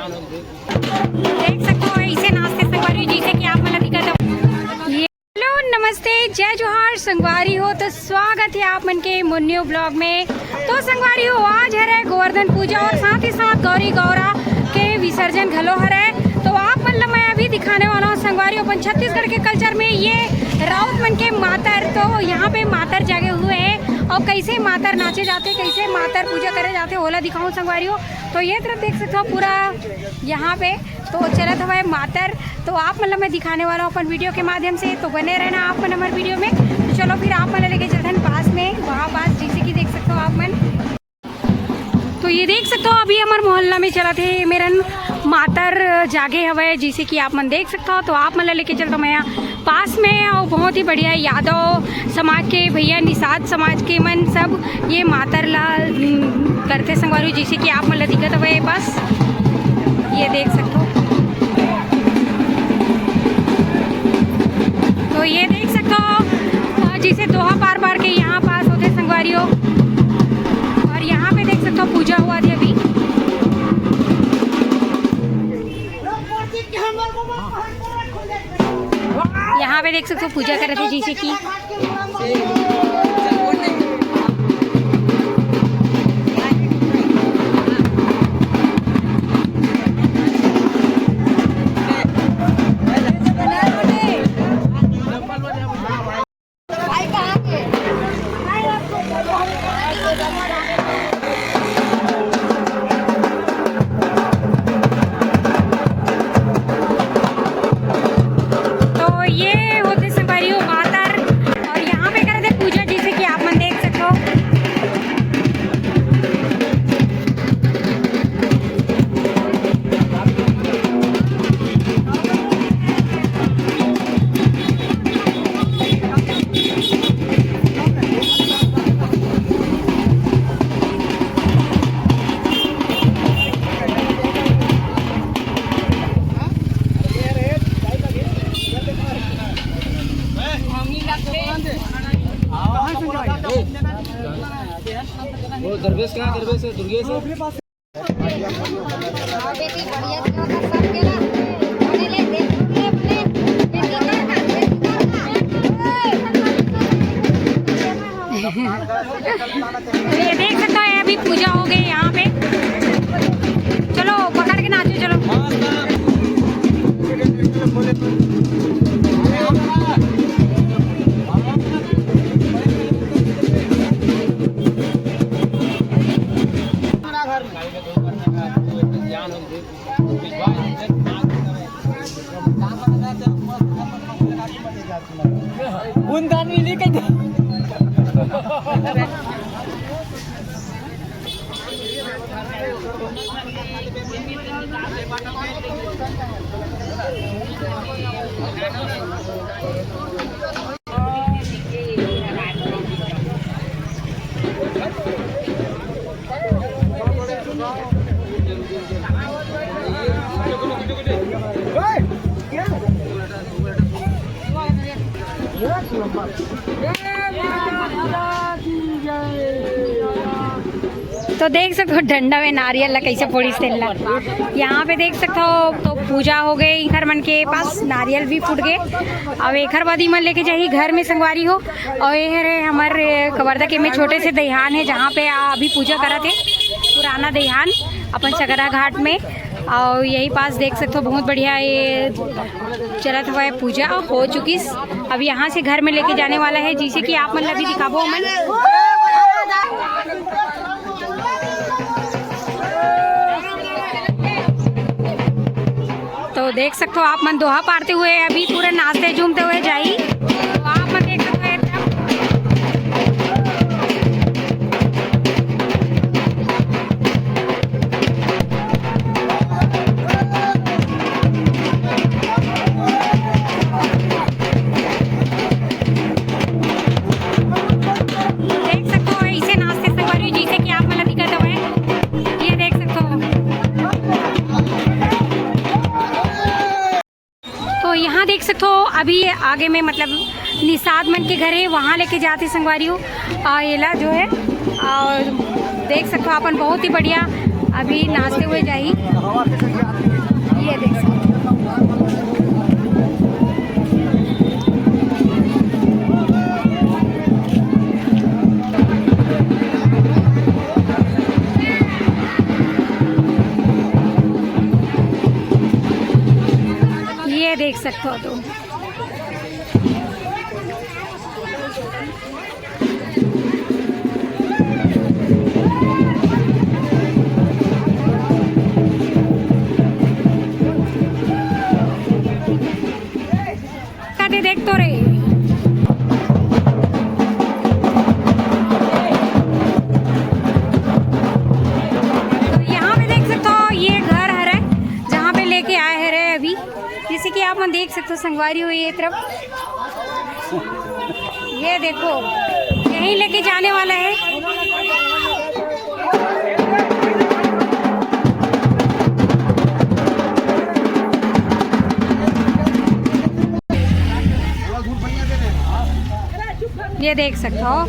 देख सकते हो ऐसे नाश्ते संगवारी जैसे कि आप मतलब दिखा दो। हेलो नमस्ते जय जोहार संगवारी हो, तो स्वागत है आप मन के मुन्नियो ब्लॉग में। तो संगवारी हो आज है गोवर्धन पूजा और साथ ही साथ गौरी गौरा के विसर्जन घलो है। तो आप मतलब मैं अभी दिखाने वाला हूँ संगवारी अपन छत्तीसगढ़ के कल्चर में ये राउत मन के मातर। तो यहाँ पे मातर जागे हुए हैं और कैसे मातर नाचे जाते, कैसे मातर पूजा करे जाते ओला दिखाऊं संगवारी हो। तो ये तरफ देख सकते हो पूरा यहाँ पे तो चलत हुआ है मातर। तो आप मतलब मैं दिखाने वाला हूँ अपन वीडियो के माध्यम से, तो बने रहना आप मन हमारे वीडियो में। तो चलो फिर आप मन लेके चलते हैं पास में, वहाँ पास जैसे कि देख सकते हो आप मन। तो ये देख सकते हो अभी हमारे मोहल्ला में चला थे मेरा मातर जागे हवे जैसे कि आप मन देख सकते हो। तो आप मन लेके चलता हूँ मैं यहाँ पास में और बहुत ही बढ़िया यादव समाज के भैया, निषाद समाज के मन सब ये मातर ला करते संगवारी जैसे कि आप मन दिक्कत हुए बस ये देख सकते हो। तो ये देख सकते हो जैसे दोहा पार पार के यहाँ पास होते संगवारी हो। और यहाँ पे देख सकते हो पूजा हुआ थी अभी। यहाँ पे देख सकते हो पूजा कर रहे थे जैसे कि वो दरवेश कहाँ दरवेश है दुर्गेश है। ये देख सकते हो अभी पूजा हो गई यहाँ पे। चलो पकड़ के नाचो चलो। तो देख सकते हो डंडा में नारियल ला कैसे फोड़ी तेल। यहाँ पे देख सकते हो तो पूजा हो गई, घर मन के पास नारियल भी फूट गए। अब एक बाद मन लेके जाइए घर में संगवारी हो। और ये है हमारे कवर्धा के में छोटे से दहियान है जहाँ पे अभी पूजा करा थे, पुराना दहियान अपन सगरा घाट में। और यही पास देख सकते हो बहुत बढ़िया ये चलत हुआ है, पूजा हो चुकी। अब यहाँ से घर में लेके जाने वाला है जैसे कि आप मतलब भी दिखाबो मन। तो देख सकते हो आप मन दोहा पारते हुए अभी पूरे नाचते झूमते हुए जाई। तो आप मन देख सकते हो ऐसे नाचते संगवारी जैसे कि आप मतलब दिखा हुए ये देख सकते हो। तो यहाँ देख सकते हो अभी आगे में मतलब निषाद मन के घर है, वहाँ लेके जाते संगवारी हो येला जो है। और देख सकते हो अपन बहुत ही बढ़िया अभी नाचते हुए जाई। देख सकते हो तुम। देख तो रहे जैसे कि आप मन देख सकते हो संगवारी हुई ये तरफ, ये देखो यहीं लेके जाने वाला है। ये देख सकते हो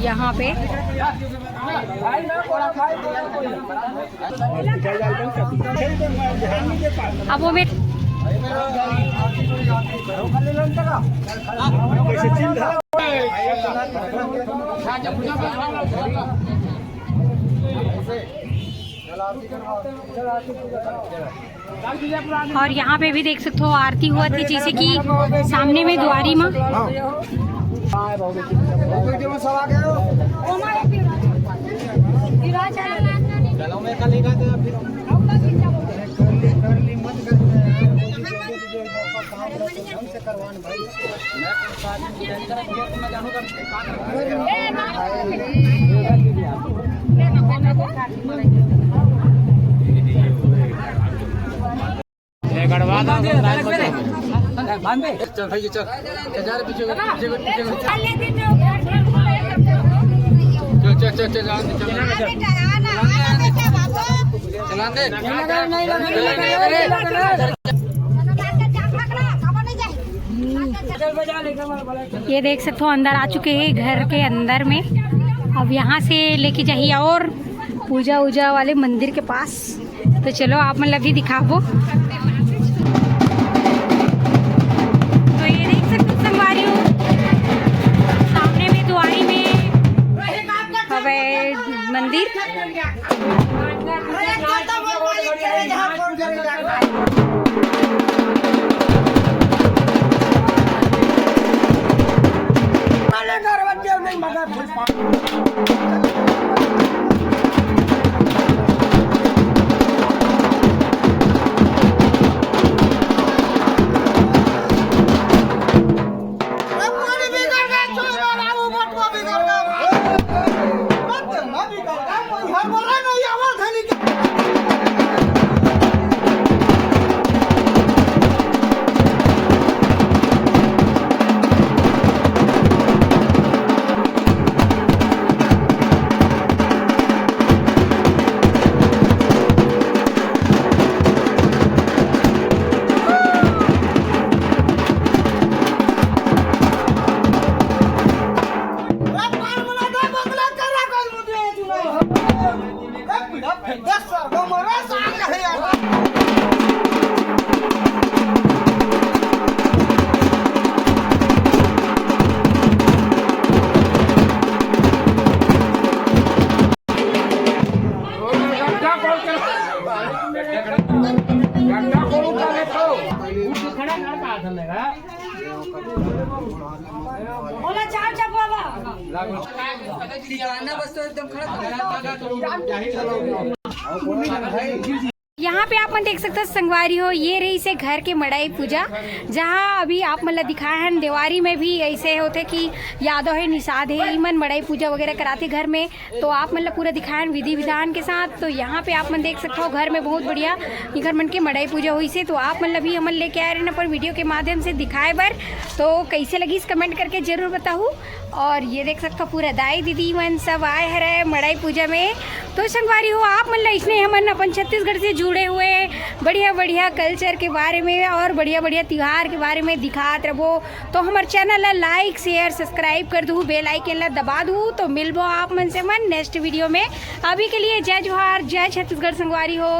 यहाँ पे अब वो में और यहाँ पे भी देख सकते हो आरती हुआ थी जैसे कि सामने में द्वारी माँ। चल भाई चल जा रे पीछे चल चल चल ये देख सकते हो अंदर आ चुके हैं घर के अंदर में। अब यहाँ से लेके जाइए और पूजा उजा वाले मंदिर के पास। तो चलो आप मतलब भी दिखाओ। तो ये देख सकते हो संगवारी हो सामने में द्वारी में हवे मंदिर। यहाँ पे आप मन देख सकते हो संगवारी हो ये रही से घर के मड़ाई पूजा, जहाँ अभी आप मतलब दिखाए हैं देवारी में भी ऐसे होते कि यादव है निषाद है ईमन मड़ाई पूजा वगैरह कराते घर में। तो आप मतलब पूरा दिखाए विधि विधान के साथ। तो यहाँ पे आप मन देख सकते हो घर में बहुत बढ़िया घर मन के मड़ाई पूजा हुई से। तो आप मतलब भी हमन लेके आए रहे ना पर वीडियो के माध्यम से दिखाए बर। तो कैसे लगी इस कमेंट करके जरूर बताऊँ। और ये देख सकते हो पूरा दाई दीदी मन सब आए हैं मड़ाई पूजा में। तो संगवारी हो आप मतलब इसने हमन अपन छत्तीसगढ़ से जुड़े हुए बढ़िया बढ़िया कल्चर के बारे में और बढ़िया बढ़िया त्योहार के बारे में दिखात रहो। तो हमारे चैनल ला लाइक शेयर सब्सक्राइब कर दूँ, बेल आइकन ला दबा दूँ। तो मिलबो आप मन से मन नेक्स्ट वीडियो में। अभी के लिए जय जोहार, जय छत्तीसगढ़ संगवारी हो।